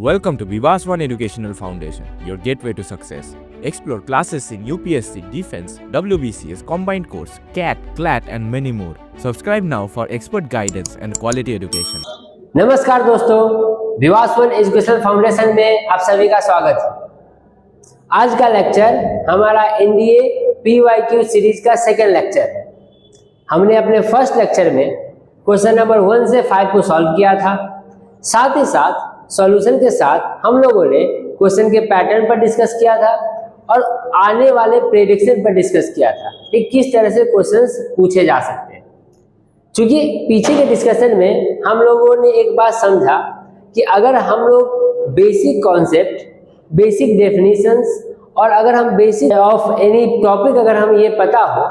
Welcome to Vivas One Educational Foundation, your gateway to success. Explore classes in UPSC, Defense, WBCS, Combined Course, CAT, CLAT and many more. Subscribe now for expert guidance and quality education. नमस्कार दोस्तों, विवास one educational foundation में आप सभी का स्वागत है। आज का लेक्चर हमारा एनडीए पीवाईक्यू सीरीज का सेकेंड लेक्चर है। हमने अपने फर्स्ट लेक्चर में क्वेश्चन नंबर 1 से 5 को सॉल्व किया था। साथ ही साथ सॉल्यूशन के साथ हम लोगों ने क्वेश्चन के पैटर्न पर डिस्कस किया था और आने वाले प्रेडिक्शन पर डिस्कस किया था कि किस तरह से क्वेश्चंस पूछे जा सकते हैं। क्योंकि पीछे के डिस्कशन में हम लोगों ने एक बात समझा कि अगर हम लोग बेसिक कॉन्सेप्ट, बेसिक डेफिनेशंस और अगर हम बेसिक ऑफ एनी टॉपिक अगर हम ये पता हो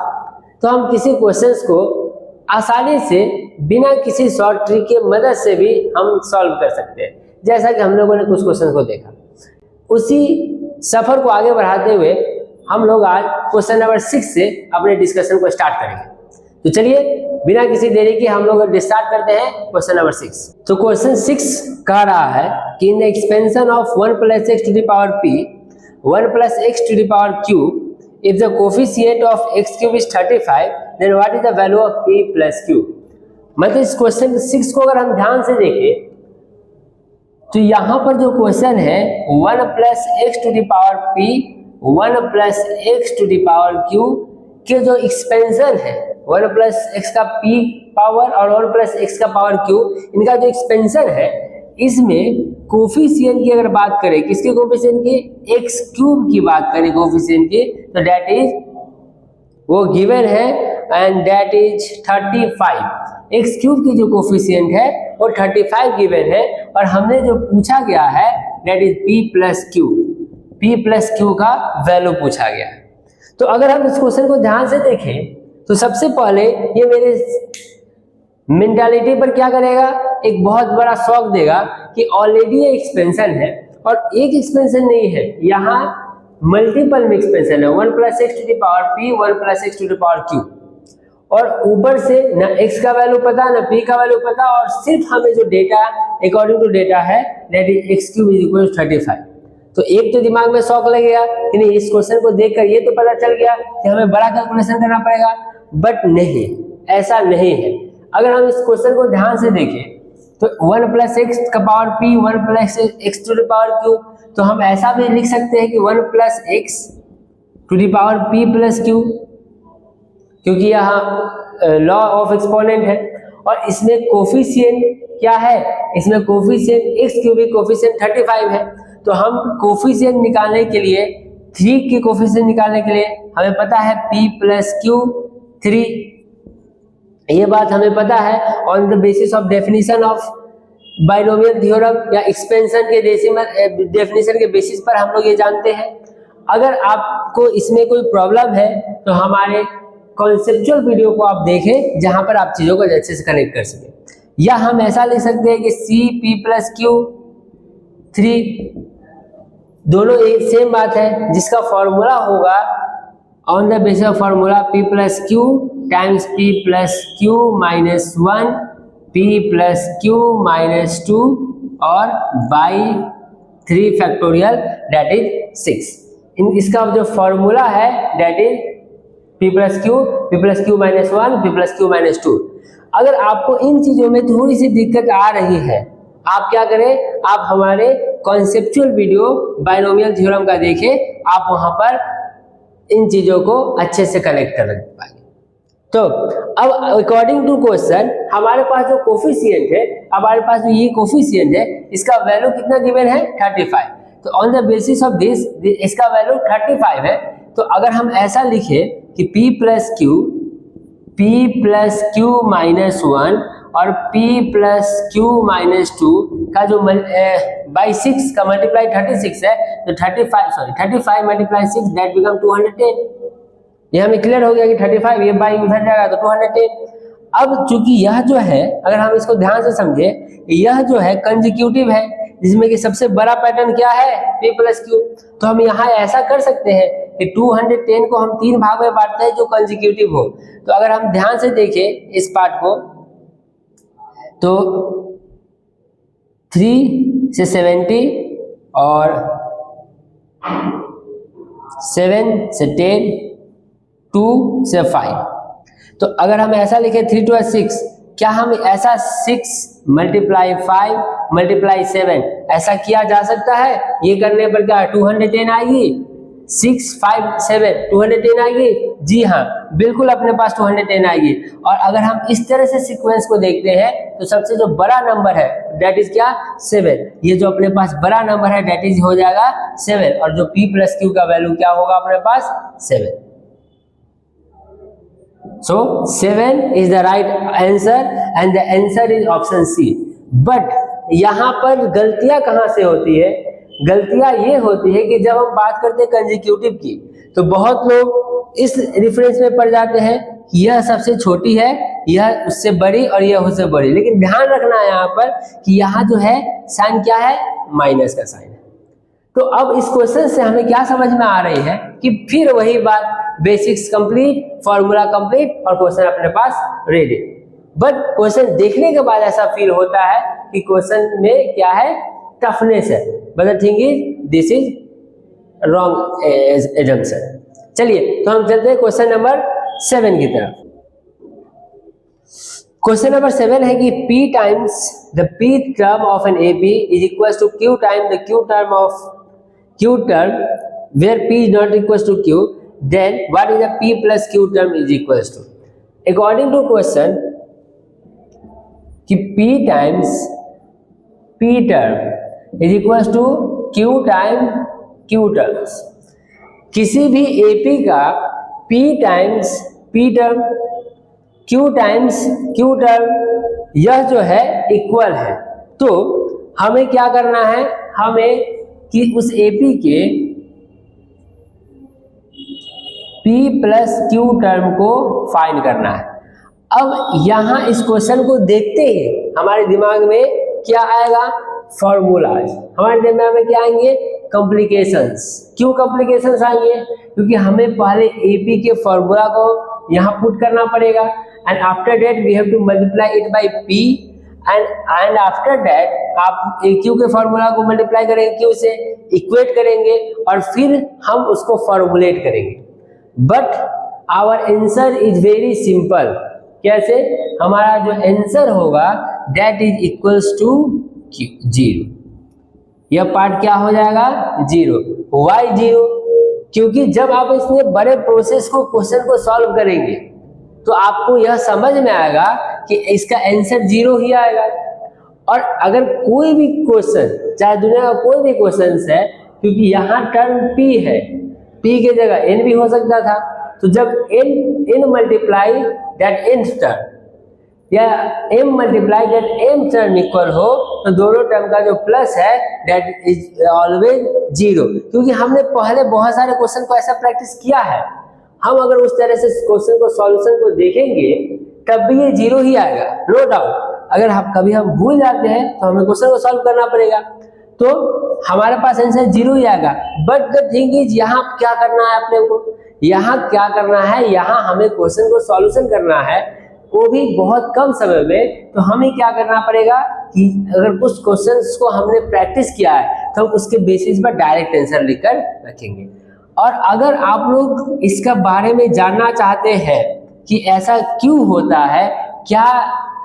तो हम किसी क्वेश्चंस को आसानी से बिना किसी शॉर्ट ट्रिक के मदद से भी हम सॉल्व कर सकते हैं। जैसा कि हम लोगों ने कुछ क्वेश्चन को देखा, उसी सफर को आगे बढ़ाते हुए हम लोग आज क्वेश्चन नंबर 6 से अपने डिस्कशन को स्टार्ट करेंगे। तो चलिए बिना किसी देरी के हम लोग स्टार्ट करते हैं क्वेश्चन नंबर 6। तो क्वेश्चन 6 कह रहा है कि in the expansion of 1 + x to the power p 1 + x to the power q if the coefficient of x³ is 35 then what is the value of p + q। मतलब इस question 6 को अगर हम ध्यान से देखें तो यहाँ पर जो क्वेश्चन है 1 + x to the power p 1 + x to the power q के जो एक्सपेंशन है 1 + x का p पावर और 1 + x का पावर q, इनका जो एक्सपेंशन है इसमें कोफिशिएंट की अगर बात करें, किसके कोफिशिएंट की, x³ की बात करें कोफिशिएंट की, तो दैट इज वो गिवन है एंड दैट इज 35। x³ की जो कोफिशिएंट है वो 35 गिवन है और हमने जो पूछा गया है that is p + q, p + q का वैल्यू पूछा गया है। तो अगर हम इस क्वेश्चन को ध्यान से देखें तो सबसे पहले ये मेरे मेंटालिटी पर क्या करेगा, एक बहुत बड़ा शॉक देगा कि ऑलरेडी ये एक्सपेंशन है और एक एक्सपेंशन नहीं है, यहाँ मल्टीपल में एक्सपेंशन है 1 + x to the power p 1 + x to the power q और ऊपर से ना x का वैल्यू पता ना p का वैल्यू पता और सिर्फ हमें जो डेटा अकॉर्डिंग टू डेटा है दैट इज x³ = 35। तो एक तो दिमाग में शॉक लगेगा कि नहीं, इस क्वेश्चन को देखकर ये तो पता चल गया कि हमें बड़ा कैलकुलेशन करना पड़ेगा, बट नहीं, ऐसा नहीं है। अगर हम इस क्वेश्चन को ध्यान से देखें तो 1 + x का power p 1 + x to the power q, तो हम ऐसा भी लिख सकते हैं कि 1 + x to the power p + q, क्योंकि यहाँ लॉ ऑफ एक्सपोनेंट है और इसमें कोफिशिएंट क्या है, इसमें कोफिशिएंट x³ कोफिशिएंट 35 है। तो हम कोफिशिएंट निकालने के लिए 3 की कोफिशिएंट निकालने के लिए हमें पता है p + q 3, ये बात हमें पता है on the basis of definition of binomial theorem या एक्सपेंशन के डेफिनेशन के बेसिस पर हम लोग ये जानते हैं। अगर आपको इसमें कोई प्रॉब्लम है तो हमारे कॉन्सेप्चुअल वीडियो को आप देखें जहां पर आप चीजों को अच्छे से कनेक्ट कर सकें। या हम ऐसा लिख सकते हैं कि c p + q 3, दोनों एक सेम बात है, जिसका फॉर्मूला होगा on the basis of formula p + q times p + q - 1 p + q - 2 और बाई 3 फैक्टोरियल दैट इज 6। इसका जो फॉर्मूला है that is p + q - 1 p + q - 2। अगर आपको इन चीजों में थोड़ी सी दिक्कत आ रही है, आप क्या करें, आप हमारे कॉन्सेप्चुअल वीडियो बाइनोमियल थ्योरम का देखें, आप वहां पर इन चीजों को अच्छे से कनेक्ट कर पाएंगे। तो अब अकॉर्डिंग टू क्वेश्चन हमारे पास जो कोफिशिएंट है, हमारे पास जो ये कोफिशिएंट है, इसका वैल्यू कितना गिवन है 35। तो on the basis of this इसका वैल्यू 35 है। तो अगर हम ऐसा लिखें कि p + q -1 और p + q - 2 का जो बाई 6 का मल्टीप्लाई 36 है, तो 35 × 6 दैट बिकम 210। ये हमें क्लियर हो गया कि 35 ये बाई उधर जाएगा तो 210। अब चूंकि यह जो है, अगर हम इसको ध्यान से समझे, यह जो है कंसेक्यूटिव है, जिसमें कि सबसे बड़ा पैटर्न क्या है p + q। तो हम यहाँ ऐसा कर सकते हैं कि 210 को हम 3 भाग में बांटते हैं जो कंसेक्यूटिव हो। तो अगर हम ध्यान से देखें इस पार्ट को तो 3 से 70 और 7 से 10, 2 से 5। तो अगर हम ऐसा लिखें 3 2 6, क्या हम ऐसा 6 मल्टीप्लाई 5 मल्टीप्लाई 7 ऐसा किया जा सकता है? ये करने पर क्या 210 आएगी? 6 5 7 210 आएगी? जी हाँ, बिल्कुल अपने पास 210 आएगी। और अगर हम इस तरह से सीक्वेंस को देखते हैं तो सबसे जो बड़ा नंबर है दैट इज क्या 7। ये जो अपने पास बड़ा नंबर है दैट इज हो जाएगा 7, और जो p प्लस q का वैल्यू क्या होगा अपने पास 7। So 7 is the right answer and the answer is option C. But यहाँ पर गलतियां कहाँ से होती है? गलतियां ये होती है कि जब हम बात करते हैं कंसेक्यूटिव की तो बहुत लोग इस रेफरेंस में पड़ जाते हैं कि यह सबसे छोटी है, यह उससे बड़ी और यह उससे बड़ी। लेकिन ध्यान रखना है यहाँ पर कि यहाँ जो है साइन क्या है? माइनस का साइन है। तो अब इस क्वेश्चन से हमें क्या समझ में आ रही है कि फिर वही बात, बेसिक्स कंप्लीट, फॉर्मूला कंप्लीट और क्वेश्चन अपने पास रेडी। बट क्वेश्चन देखने के बाद ऐसा फील होता है कि क्वेश्चन में क्या है? टफनेस है। But the thing is this is wrong assumption. चलिए तो हम चलते हैं क्वेश्चन नंबर 7 की तरफ। क्वेश्चन नंबर 7 है कि p times the p term of an AP is equal to q time the q term of q term where p is not equals to q, then what is the p plus q term is equals to? According to question कि p times p term is equals to q time q terms। किसी भी AP का p times p term q times q term यह जो है equal है, तो हमें क्या करना है? हमें कि उस AP के P प्लस Q टर्म को फाइंड करना है। अब यहाँ इस क्वेश्चन को देखते ही हमारे दिमाग में क्या आएगा? फॉर्मूलाज। हमारे दिमाग में क्या आएंगे? कॉम्प्लिकेशंस। क्यों कॉम्प्लिकेशंस आएंगे? क्योंकि हमें पहले AP के फॉर्मूला को यहाँ पुट करना पड़ेगा and after that we have to multiply it by P and after that आप क्यू के फॉर्मूला को मल्टीप्लाई करेंगे, क्यू से इक्वेट करेंगे और फिर हम उसको फॉर्मुलेट करेंगे। But our answer is very simple. कैसे? हमारा जो आंसर होगा दैट इज इक्वल्स टू 0। यह पार्ट क्या हो जाएगा? 0। वाई 0? क्योंकि जब आप इसमें बड़े प्रोसेस को क्वेश्चन को सॉल्व करेंगे तो आपको यह समझ में आएगा कि इसका आंसर 0 ही आएगा। और अगर कोई भी क्वेश्चन, चाहे दुनिया का कोई भी क्वेश्चन है, क्योंकि यहाँ टर्म p है, p के जगह n भी हो सकता था, तो जब n multiply that n term या m multiply that m term equal हो तो दोनों टर्म का जो प्लस है दैट इज ऑलवेज 0। क्योंकि हमने पहले बहुत सारे क्वेश्चन को ऐसा प्रैक्टिस किया है। हम अगर उस तरह से क्वेश्चन को सॉल्यूशन को देखेंगे तब भी ये 0 ही आएगा, नो डाउट। अगर कभी हम भूल जाते हैं तो हमें क्वेश्चन को सॉल्व करना पड़ेगा, तो हमारे पास आंसर 0 ही आएगा। बट द थिंग इज यहाँ क्या करना है अपने को? यहाँ क्या करना है? यहाँ हमें क्वेश्चन को सॉल्यूशन करना है, वो भी बहुत कम समय में। तो हमें क्या करना पड़ेगा कि अगर कुछ क्वेश्चंस को हमने प्रैक्टिस किया है तो हम उसके बेसिस पर डायरेक्ट आंसर लिखकर रखेंगे। और अगर आप लोग इसका बारे में जानना चाहते हैं कि ऐसा क्यों होता है, क्या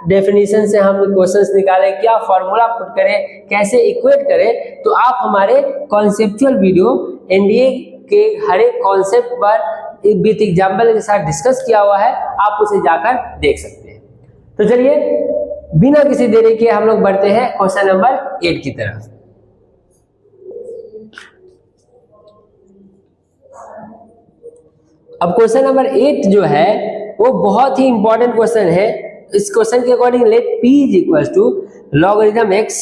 डेफिनेशन से हम क्वेश्चंस निकालें, क्या फॉर्मूला पुट करें, कैसे इक्वेट करें, तो आप हमारे कॉन्सेप्चुअल वीडियो एनडीए के हर एक कॉन्सेप्ट पर विद एग्जाम्पल के साथ डिस्कस किया हुआ है, आप उसे जाकर देख सकते हैं। तो चलिए बिना किसी देरी के हम लोग बढ़ते हैं क्वेश्चन नंबर 8 की तरफ। अब क्वेश्चन नंबर 8 जो है वो बहुत ही इंपॉर्टेंट क्वेश्चन है। इस क्वेश्चन के according let p is equal to logarithm x,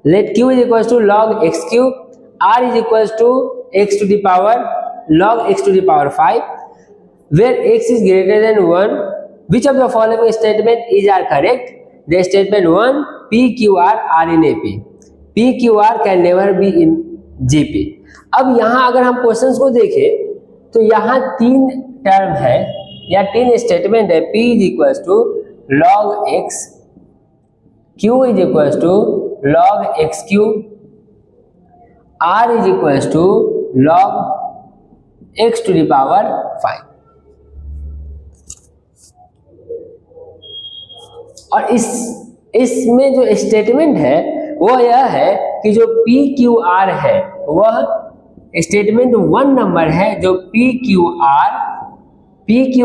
let q is equal to log x cube, r is equal to x to the power log x to the power 5, where x is greater than 1, which of the following statement is are correct? The statement 1, p q r are in AP, p q r can never be in GP। अब यहाँ अगर हम questions को देखें तो यहाँ 3 term है या 3 स्टेटमेंट है। p is equal to log x, q is equal to log x cube, r is equals to log x to the power 5। और इसमें जो स्टेटमेंट है वो यह है कि जो पी क्यू आर है वह स्टेटमेंट 1 नंबर है। जो पी क्यू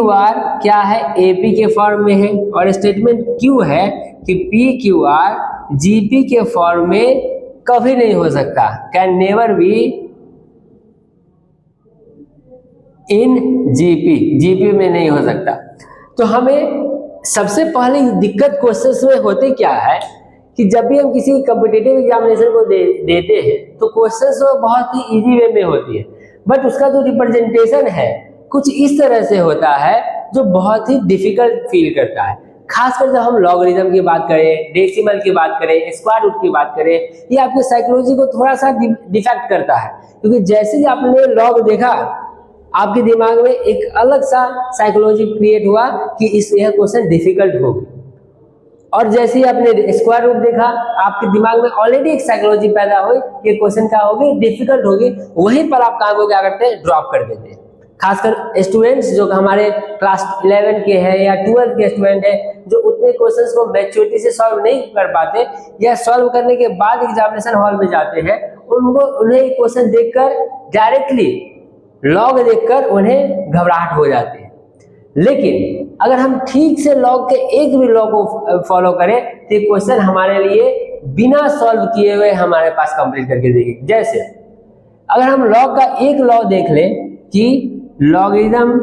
आर क्या है, एपी के फॉर्म में है, और स्टेटमेंट क्यू है कि पी क्यू आर जीपी के फॉर्म में कभी नहीं हो सकता, can never be in GP में नहीं हो सकता। तो हमें सबसे पहले दिक्कत क्वेश्चंस में होते क्या है कि जब भी हम किसी कॉम्पिटिटिव एग्जामिनेशन को देते हैं तो क्वेश्चंस बहुत ही इजी वे में होती है, बट उसका जो रिप्रेजेंटेशन है कुछ इस तरह से होता है जो बहुत ही डिफिकल्ट फील करता है। खासकर जब हम लॉगरिथम की बात करें, डेसिमल की बात करें, स्क्वायर रूट की बात करें, ये आपकी साइकोलॉजी को थोड़ा सा डिफेक्ट करता है, क्योंकि जैसे ही आपने लॉग देखा आपके दिमाग में एक अलग सा साइकोलॉजी क्रिएट हुआ कि यह क्वेश्चन डिफिकल्ट होगी, और जैसे ही आपने स्क्वायर रूट देखा आपके दिमाग में ऑलरेडी एक साइकोलॉजी पैदा हुई कि क्वेश्चन क्या होगी, डिफिकल्ट होगी। वहीं पर आप काम को क्या करते हैं, ड्रॉप कर देते हैं। खासकर स्टूडेंट्स जो हमारे क्लास 11 के हैं या 12 के स्टूडेंट हैं, जो उतने क्वेश्चंस को मैच्योरिटी से सॉल्व नहीं कर पाते या सॉल्व करने के बाद एग्जामिनेशन हॉल में जाते हैं, उन्हें क्वेश्चन देखकर डायरेक्टली लॉग देखकर उन्हें घबराहट हो जाती है। लेकिन अगर हम ठीक से लॉग के एक भी लॉ को फॉलो करें तो ये क्वेश्चन हमारे लिए बिना सॉल्व किए हुए हमारे पास कंप्लीट करके देगी। जैसे अगर हम लॉग का एक लॉ देख लें कि logarithm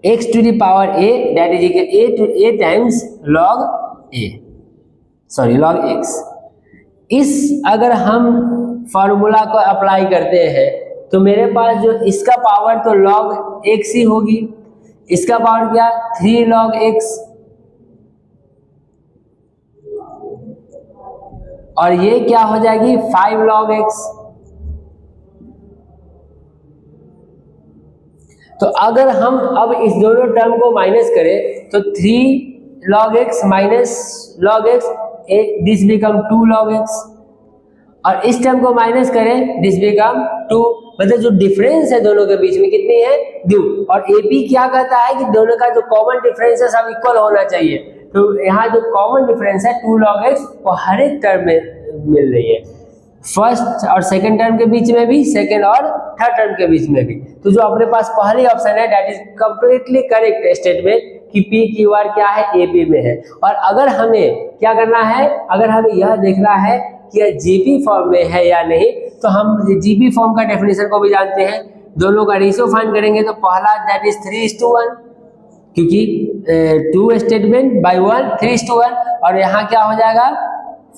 x to the power a that is equal to a times log x। इस अगर हम फॉर्मूला को अप्लाई करते हैं तो मेरे पास जो इसका पावर तो log x ही होगी, इसका पावर क्या 3 log x, और ये क्या हो जाएगी 5 log x। तो अगर हम अब इस दोनों टर्म को माइनस करें तो 3 log x minus log x, this become 2 log x, और इस टर्म को माइनस करें दिस बिकम 2। मतलब जो डिफरेंस है दोनों के बीच में कितनी है 2, और एपी क्या कहता है कि दोनों का जो कॉमन डिफरेंस है सब इक्वल होना चाहिए। तो यहाँ जो कॉमन डिफरेंस है 2 log x वो हर एक टर्म में मिल रही है, फर्स्ट और सेकंड टर्म के बीच में भी, सेकंड और थर्ड टर्म के बीच में भी। तो जो अपने पास पहली ऑप्शन है that is completely correct statement कि पी क्यू आर क्या है एपी में है। और अगर हमें क्या करना है, अगर हमें यह देखना है कि यह जीपी फॉर्म में है या नहीं, तो हम जीपी फॉर्म का डेफिनेशन को भी जानते हैं। दोनों का रेशियो फाइंड करेंगे तो पहला दैट इज 3:1, क्योंकि 2 स्टेटमेंट बाय 1 3:1, और यहाँ क्या हो जाएगा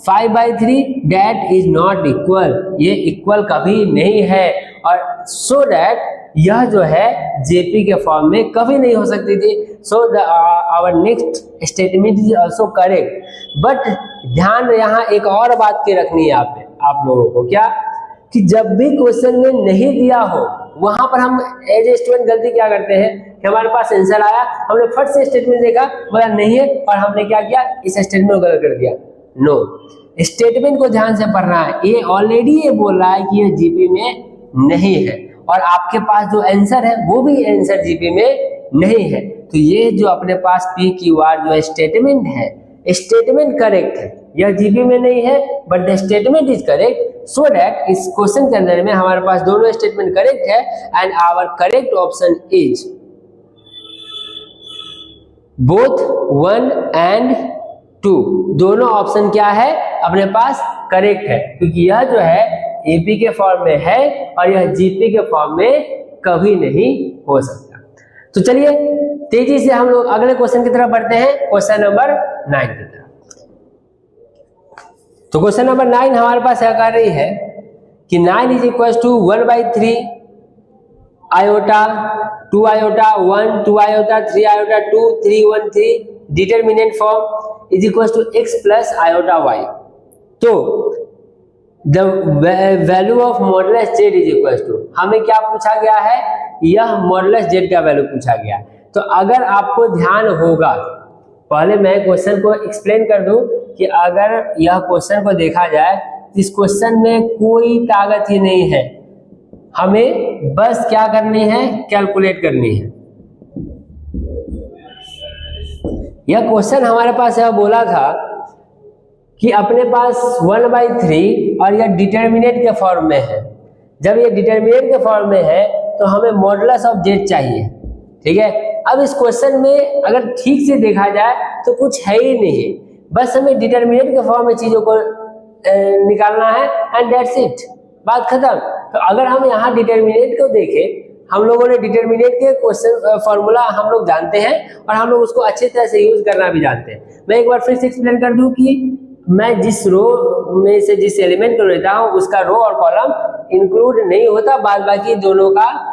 5/3 डेट इज नॉट इक्वल, ये इक्वल कभी नहीं है, और सो दैट यह जो है जेपी के फॉर्म में कभी नहीं हो सकती थी। So our next statement is also correct. But ध्यान यहाँ एक और बात की रखनी है आप लोगों को, क्या कि जब भी क्वेश्चन में नहीं दिया हो वहां पर हम एज ए स्टूडेंट गलती क्या करते हैं कि हमारे पास आंसर आया, हमने फट से स्टेटमेंट देखा, बोला नहीं है, और हमने क्या किया इस स्टेटमेंट को गलत कर दिया। नो, स्टेटमेंट को ध्यान से पढ़ना है। ये ऑलरेडी ये बोल रहा है कि ये जीपी में नहीं है, और आपके पास जो आंसर है वो भी आंसर जीपी में नहीं है। तो ये जो अपने पास पी क्यू आर जो स्टेटमेंट है, स्टेटमेंट करेक्ट है, यह जीपी में नहीं है but the statement is correct. So that इस क्वेश्चन के अंदर में हमारे पास दोनों स्टेटमेंट करेक्ट है, and our correct option is both 1 and 2। दोनों ऑप्शन क्या है अपने पास करेक्ट है, क्योंकि यह जो है एपी के फॉर्म में है और यह जीपी के फॉर्म में कभी नहीं हो सकता। तो चलिए तेजी से हम लोग अगले क्वेश्चन की तरफ बढ़ते हैं, क्वेश्चन नंबर 9 की तरफ। तो क्वेश्चन नंबर 9 हमारे पास क्या कर रही है कि 9 is equal to 1/3 iota 2 iota 1 2 iota 3 iota 2 3 1 3 determinant form is equal to x plus iota y। तो the value of modulus z is equal to, हमें क्या पूछा गया है, यह मॉडुलस z का वैल्यू पूछा गया। तो अगर आपको ध्यान होगा, पहले मैं क्वेश्चन को एक्सप्लेन कर दूं कि अगर यह क्वेश्चन को देखा जाए तो इस क्वेश्चन में कोई ताकत ही नहीं है, हमें बस क्या करनी है, कैलकुलेट करनी है। यह क्वेश्चन हमारे पास यह बोला था कि अपने पास 1/3 और यह डिटर्मिनेंट के फॉर्म में है। जब ये डिटर्मिनेंट के फॉर्म में है तो हमें मॉडुलस ऑफ z चाहिए, ठीक है। अब इस क्वेश्चन में अगर ठीक से देखा जाए तो कुछ है ही नहीं, बस हमें डिटर्मिनेंट के फॉर्म में चीजों को निकालना है एंड दैट्स इट, बात खत्म। तो अगर हम यहाँ डिटर्मिनेंट को देखें, हम लोगों ने डिटर्मिनेंट के क्वेश्चन फॉर्मूला हम लोग जानते हैं और हम लोग उसको अच्छी तरह से यूज करना भी जानते हैं। मैं एक बार फिर से एक्सप्लेन कर दूं कि मैं जिस रो में से जिस एलिमेंट को लेता हूं उसका रो और कॉलम इंक्लूड नहीं होता, बाद बाकी दोनों का,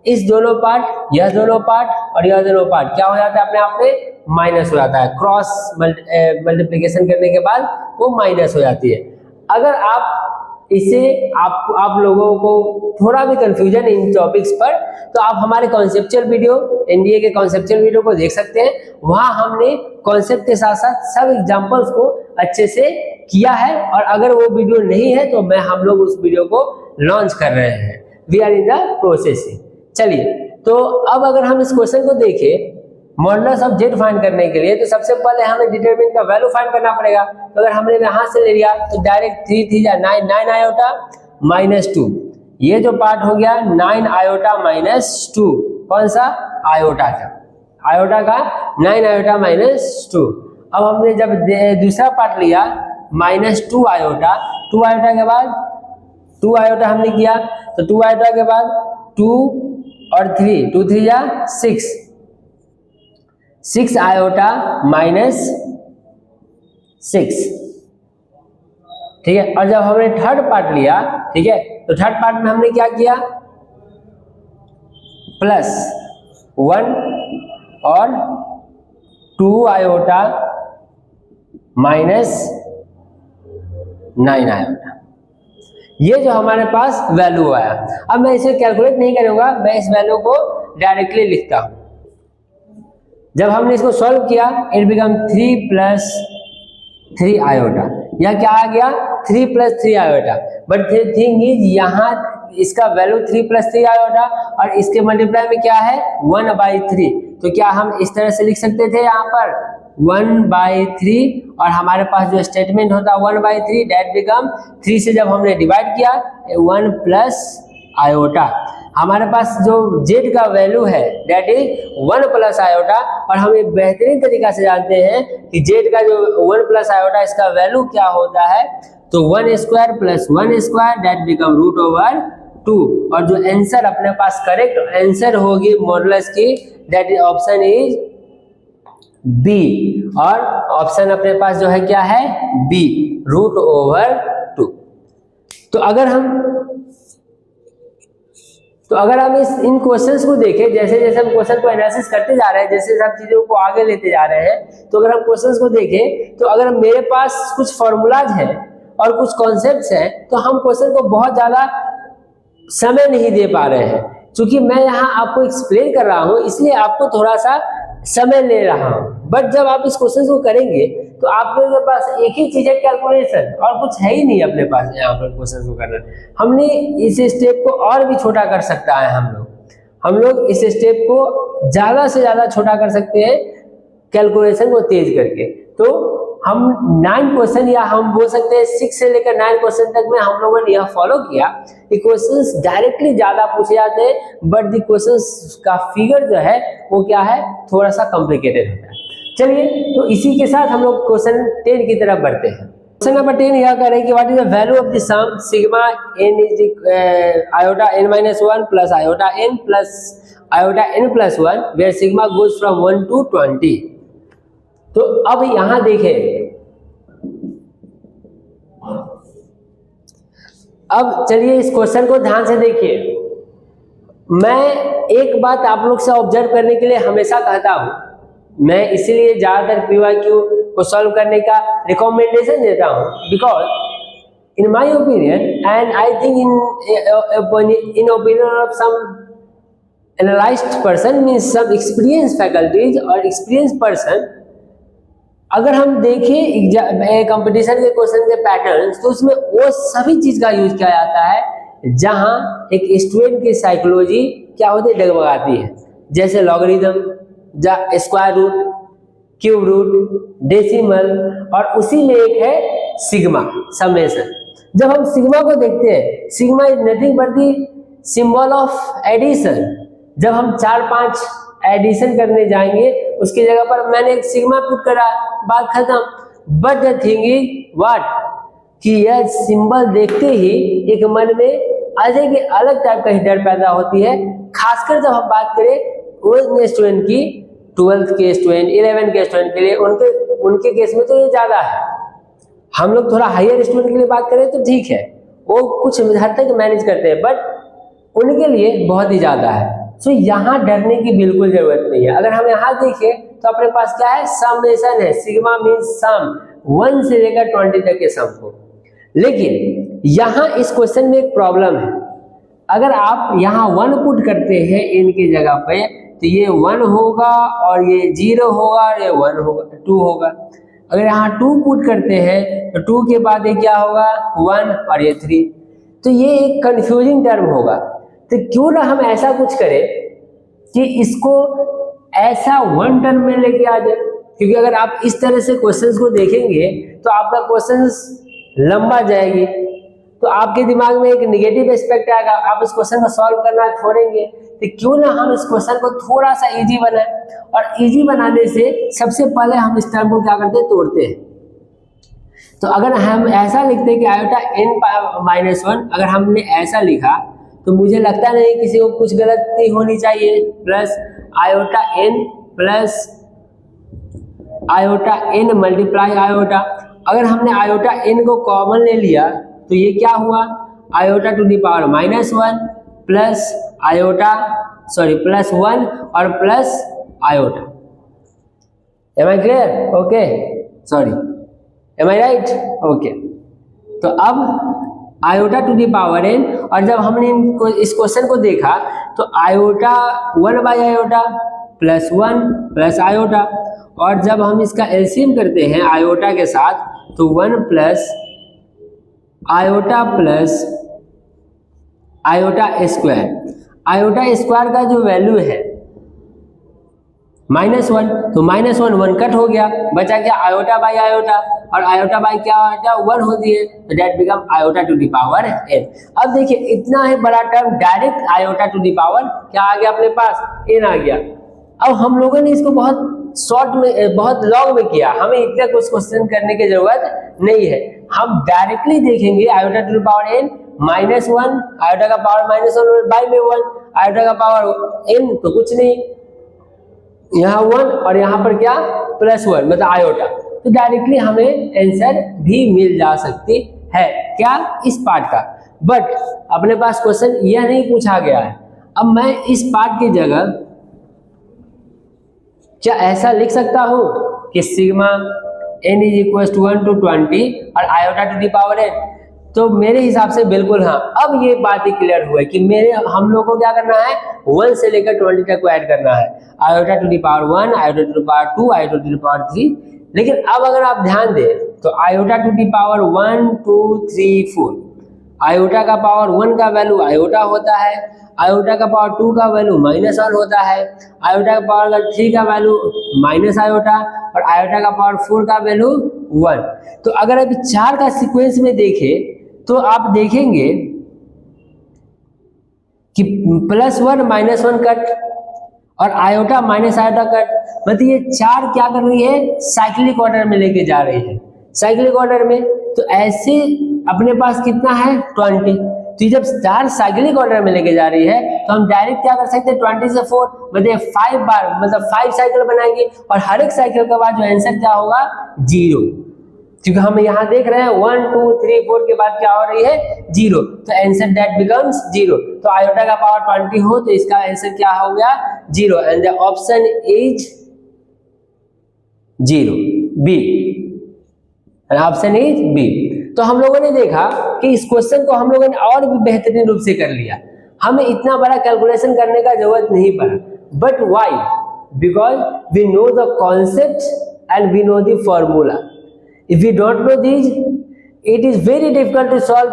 इस दोनों पार्ट, यह दोनों पार्ट और यह दोनों पार्ट क्या हो जाता है, अपने आप में माइनस हो जाता है। क्रॉस मल्टीप्लिकेशन करने के बाद वो माइनस हो जाती है। अगर आप इसे आप लोगों को थोड़ा भी कंफ्यूजन इन टॉपिक्स पर, तो आप हमारे कॉन्सेप्चुअल वीडियो, एनडीए के कॉन्सेप्चुअल वीडियो को देख सकते हैं। वहां हमने कॉन्सेप्ट के साथ साथ सब एग्जांपल्स को अच्छे से किया है, और अगर वो वीडियो नहीं है तो हम लोग उस वीडियो को लॉन्च कर रहे हैं, we are in the processing. चलिए, तो अब अगर हम इस क्वेश्चन को देखें मॉडुलस ऑफ z फाइंड करने के लिए, तो सबसे पहले हमें डिटरमिनेंट का वैल्यू फाइंड करना पड़ेगा। तो अगर हमने यहां से ले लिया तो डायरेक्ट 3 3 जा 9 9 आयोटा -2, ये जो पार्ट हो गया 9 आयोटा -2, कौन सा, आयोटा का, आयोटा का 9 आयोटा -2। अब हमने जब दूसरा पार्ट लिया -2 आयोटा, 2 आयोटा के बाद 2 आयोटा हमने किया, तो 2 आयोटा के बाद 2 और 3, 2 3 जा 6 आयोटा -6, ठीक है। और जब हमने थर्ड पार्ट लिया, ठीक है, तो थर्ड पार्ट में हमने क्या किया, +1 और 2 आयोटा -9 आयोटा, ये जो हमारे पास वैल्यू आया। अब मैं इसे कैलकुलेट नहीं करूंगा, मैं इस वैल्यू को डायरेक्टली लिखता हूं। जब हमने इसको सॉल्व किया, इट बिकम 3 + 3 आयोटा, यह क्या आ गया, 3 + 3 iota. But the thing is यहाँ इसका वैल्यू 3 + 3 आयोटा और इसके मल्टीप्लाई में क्या है 1/3, तो क्या हम इस तरह से लिख सकते थे यहाँ पर 1/3, और हमारे पास जो स्टेटमेंट होता 1/3 दैट बिकम 3 से जब हमने डिवाइड किया 1 + आयोटा, हमारे पास जो z का वैल्यू है दैट इज 1 + आयोटा। और हम एक बेहतरीन तरीका से जानते हैं कि z का जो 1 + आयोटा इसका वैल्यू क्या होता है, तो 1² + 1² दैट बिकम √2। और जो आंसर अपने पास करेक्ट आंसर होगी मॉडुलस की, that is option is B, और ऑप्शन अपने पास जो है क्या है, बी, √2। तो अगर हम इन क्वेश्चंस को देखें, जैसे जैसे हम क्वेश्चन को एनालिसिस करते जा रहे हैं, जैसे सब चीजों को आगे लेते जा रहे हैं, तो अगर हम क्वेश्चंस को देखें, तो अगर मेरे पास कुछ फॉर्मूलाज हैं और कुछ कॉन्सेप्ट्स हैं, तो हम क्वेश्चन को बहुत ज्यादा समय नहीं दे पा रहे हैं। क्योंकि मैं यहाँ आपको एक्सप्लेन कर रहा हूँ, इसलिए आपको थोड़ा सा समय ले रहा हूँ। बट जब आप इस क्वेश्चन को करेंगे तो आपके पास एक ही चीज है, कैलकुलेशन, और कुछ है ही नहीं अपने पास यहाँ पर क्वेश्चन को करना। हमने इस स्टेप को और भी छोटा कर सकता है, हम लोग इस स्टेप को ज्यादा से ज्यादा छोटा कर सकते हैं कैलकुलेशन को तेज करके। तो हम 9 क्वेश्चन, या हम बोल सकते हैं 6 से लेकर 9 क्वेश्चन तक में हम लोगों ने यह फॉलो किया कि क्वेश्चंस डायरेक्टली ज्यादा पूछे जाते हैं, बट द क्वेश्चंस का फिगर जो है वो क्या है, थोड़ा सा कॉम्प्लिकेटेड होता है। चलिए, तो इसी के साथ हम लोग क्वेश्चन 10 की तरफ बढ़ते हैं। क्वेश्चन नंबर 10 यह कह रहे हैं कि what is the value of the sum sigma n is iota n - 1 plus iota n plus iota n + 1 where sigma goes from 1 to 20। तो अब यहां देखें, अब चलिए इस क्वेश्चन को ध्यान से देखिए। मैं एक बात आप लोग से ऑब्जर्व करने के लिए हमेशा कहता हूं, मैं इसीलिए ज्यादातर पीवाईक्यू को सॉल्व करने का रिकमेंडेशन देता हूं, because in my opinion and I think in opinion of some analysed person means some experience faculties और एक्सपीरियंस पर्सन, अगर हम देखें कंपटीशन के क्वेश्चन के पैटर्न, तो उसमें वो सभी चीज का यूज किया जाता है जहां एक स्टूडेंट की साइकोलॉजी क्या होती है, डगमगाती है। जैसे logarithm, square root, cube root, decimal, और उसी में एक है सिग्मा, समेशन। जब हम सिग्मा को देखते हैं, sigma is nothing but the symbol of addition. जब हम 4-5 एडिशन करने जाएंगे, उसकी जगह पर मैंने एक सिग्मा पुट करा, बात खत्म। But the thing is what, कि यह सिंबल देखते ही एक मन में अलग टाइप का डर पैदा होती है। खासकर जब हम बात करें वो स्टूडेंट की, 12th के स्टूडेंट, 11 के स्टूडेंट के लिए, उनके केस में तो ये ज्यादा है। हम लोग थोड़ा हायर स्टूडेंट के लिए बात करें तो ठीक है, वो कुछ हद तक मैनेज करते हैं, बट उनके लिए बहुत ही ज्यादा है। सो यहाँ डरने की बिल्कुल जरूरत नहीं है। अगर हम यहाँ देखें तो अपने पास क्या है, समेशन है। सिग्मा मीन्स सम, 1 से लेकर 20 तक के सम को। लेकिन यहाँ इस क्वेश्चन में एक प्रॉब्लम है। अगर आप यहाँ 1 पुट करते हैं इनकी जगह पे, तो ये 1 होगा और ये 0 होगा और ये 1 होगा, 2 होगा। अगर यहाँ 2 पुट करते हैं तो 2 के बाद ये क्या होगा, 1 और ये 3। तो ये एक कंफ्यूजिंग टर्म होगा। तो क्यों ना हम ऐसा कुछ करें कि इसको ऐसा 1 टर्म में लेके आ जाए। क्योंकि अगर आप इस तरह से क्वेश्चंस को देखेंगे तो आपका क्वेश्चंस लंबा जाएगी, तो आपके दिमाग में एक निगेटिव एस्पेक्ट आएगा, आप इस क्वेश्चन को सॉल्व करना छोड़ेंगे। तो क्यों ना हम इस क्वेश्चन को थोड़ा सा इजी बनाएं, और इजी बनाने से सबसे पहले हम इस टर्म को क्या करते हैं, तोड़ते हैं। तो अगर हम ऐसा लिखते हैं कि आयोटा n-1, अगर हमने ऐसा लिखा तो मुझे लगता नहीं किसी को कुछ गलती होनी चाहिए। Plus iota n plus iota n multiply iota. अगर हमने आयोटा n को कॉमन ले लिया तो ये क्या हुआ, iota to the power -1 plus iota plus 1 और plus iota. Am I clear? Okay, sorry, am I right? Okay. तो अब iota to the power n, और जब हमने इस क्वेश्चन को देखा तो iota 1 by iota plus 1 plus iota, और जब हम इसका एलसीएम करते हैं आयोटा के साथ तो 1 plus iota plus iota square. Iota square का जो वैल्यू है -1, तो -1 1 कट हो गया, बचा क्या, आयोटा बाई आयोटा, और आयोटा बाई क्या आयोटा 1 होती है, तो that become iota to the power n। अब देखिए इतना है बड़ा term, direct iota to the power क्या आ गया अपने पास, n आ गया। अब हम लोगों ने इसको बहुत शॉर्ट में, बहुत लॉन्ग में किया, हमें इतना कुछ क्वेश्चन करने की जरूरत नहीं है। हम डायरेक्टली देखेंगे iota to the power n -1, iota का पावर -1 बाई में 1, आयोटा का पावर n तो कुछ नहीं, यहाँ 1 और यहाँ पर क्या +1 मतलब आयोटा। तो डायरेक्टली हमें आंसर भी मिल जा सकती है क्या, इस पार्ट का। बट अपने पास क्वेश्चन यह नहीं पूछा गया है। अब मैं इस पार्ट की जगह क्या ऐसा लिख सकता हूं कि sigma n is equal to 1 to 20 और iota to the power n, तो मेरे हिसाब से बिल्कुल हाँ। अब ये बात ही क्लियर हुआ है कि हम लोग को क्या करना है, 1 से लेकर 20 तक को ऐड करना है, iota to the power 1, iota to the power 2, iota to the power 3। लेकिन अब अगर आप ध्यान दें तो iota to the power 1 2 3 4, iota का पावर 1 का वैल्यू आयोटा होता है, आयोटा का पावर 2 का वैल्यू -1 होता है, आयोटा का पावर 3 का वैल्यू माइनस आयोटा, और आयोटा का पावर 4 का वैल्यू 1। तो अगर अभी 4 का सीक्वेंस में देखें तो आप देखेंगे कि +1 -1 कट और आयोटा माइनस आयोटा कट, मतलब ये 4 क्या कर रही है, साइक्लिक ऑर्डर में लेके जा रही है, साइक्लिक ऑर्डर में। तो ऐसे अपने पास कितना है 20, तो जब 4 साइक्लिक ऑर्डर में लेके जा रही है तो हम डायरेक्ट क्या कर सकते हैं 20 से 4 मतलब 5 बार, मतलब 5 साइकिल बनाएंगे, और हर एक साइकिल के बाद जो आंसर क्या होगा 0, क्योंकि हम यहाँ देख रहे हैं 1 2 3 4 के बाद क्या हो रही है 0, तो आंसर दैट बिकम्स 0। तो आयोटा का पावर 20 हो तो इसका आंसर क्या हो गया 0, and the option is 0 B, option is B. तो हम लोगों ने देखा कि इस क्वेश्चन को हम लोगों ने और भी बेहतरीन रूप से कर लिया, हमें इतना बड़ा कैलकुलेशन करने का जरूरत नहीं पड़ा। But why? Because we know the concept and we know the formula. If we don't know these, it is very difficult to solve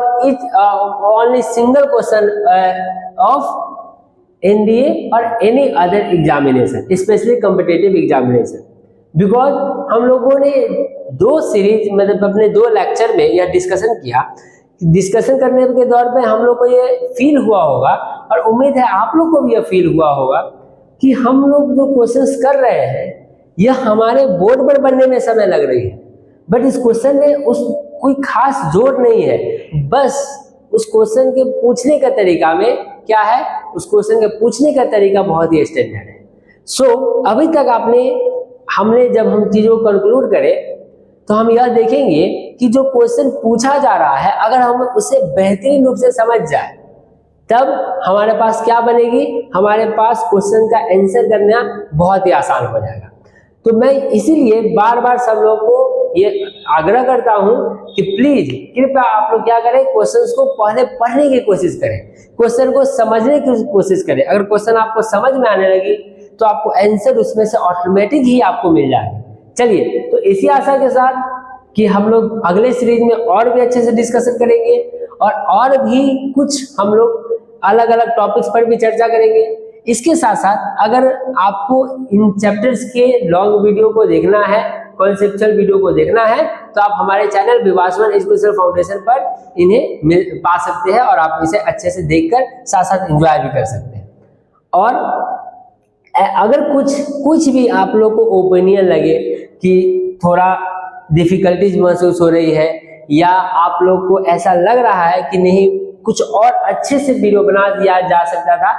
only single question of NDA or any other examination, especially competitive examination. Because हम लोगों ने 2 series मतलब अपने 2 lecture में यह discussion किया। Discussion करने के दौर पे हम लोग को ये फील हुआ होगा और उम्मीद है आप लोग को भी यह फील हुआ होगा कि हम लोग जो क्वेश्चंस कर रहे हैं यह हमारे बोर्ड पर बनने में समय लग रही है, बट इस क्वेश्चन में उस कोई खास जोर नहीं है। बस उस क्वेश्चन के पूछने का तरीका में क्या है, उस क्वेश्चन के पूछने का तरीका बहुत ही स्टैंडर्ड है। अभी तक हमने जब हम चीज़ों को कंक्लूड करें तो हम यह देखेंगे कि जो क्वेश्चन पूछा जा रहा है अगर हम उसे बेहतरीन रूप से समझ जाए तब हमारे पास क्या बनेगी, हमारे पास क्वेश्चन का आंसर करना बहुत ही आसान हो जाएगा। तो मैं इसीलिए बार बार सब लोग को ये आग्रह करता हूं कि प्लीज कृपया आप लोग क्या करें, क्वेश्चंस को पहले पढ़ने की कोशिश करें, क्वेश्चन को समझने की कोशिश करें। अगर क्वेश्चन आपको समझ में आने लगी तो आपको आंसर उसमें से ऑटोमेटिक ही आपको मिल जाएगा। चलिए, तो इसी आशा के साथ कि हम लोग अगले सीरीज में और भी अच्छे से डिस्कशन करेंगे और भी कुछ हम लोग अलग अलग टॉपिक्स पर भी चर्चा करेंगे। इसके साथ साथ अगर आपको इन चैप्टर्स के लॉन्ग वीडियो को देखना है, कॉन्सेप्चुअल वीडियो को देखना है, तो आप हमारे चैनल विवासवन एजुकेशनल फाउंडेशन पर इन्हें पा सकते हैं और आप इसे अच्छे से देखकर साथ साथ एंजॉय भी कर सकते हैं। और अगर कुछ भी आप लोग को ओपिनियन लगे कि थोड़ा डिफिकल्टीज महसूस हो रही है या आप लोग को ऐसा लग रहा है कि नहीं कुछ और अच्छे से वीडियो बना दिया जा सकता था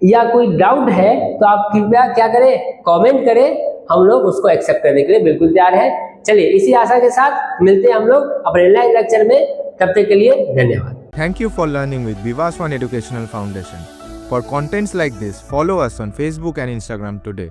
या कोई डाउट है, तो आप कृपया क्या करें, कमेंट करें, हम लोग उसको एक्सेप्ट करने के लिए बिल्कुल तैयार हैं। चलिए, इसी आशा के साथ मिलते हैं हम लोग अपने नेक्स्ट लेक्चर में। तब तक के लिए धन्यवाद। Thank you for learning with Vivas One Educational Foundation. For contents like this, follow us on Facebook and Instagram today.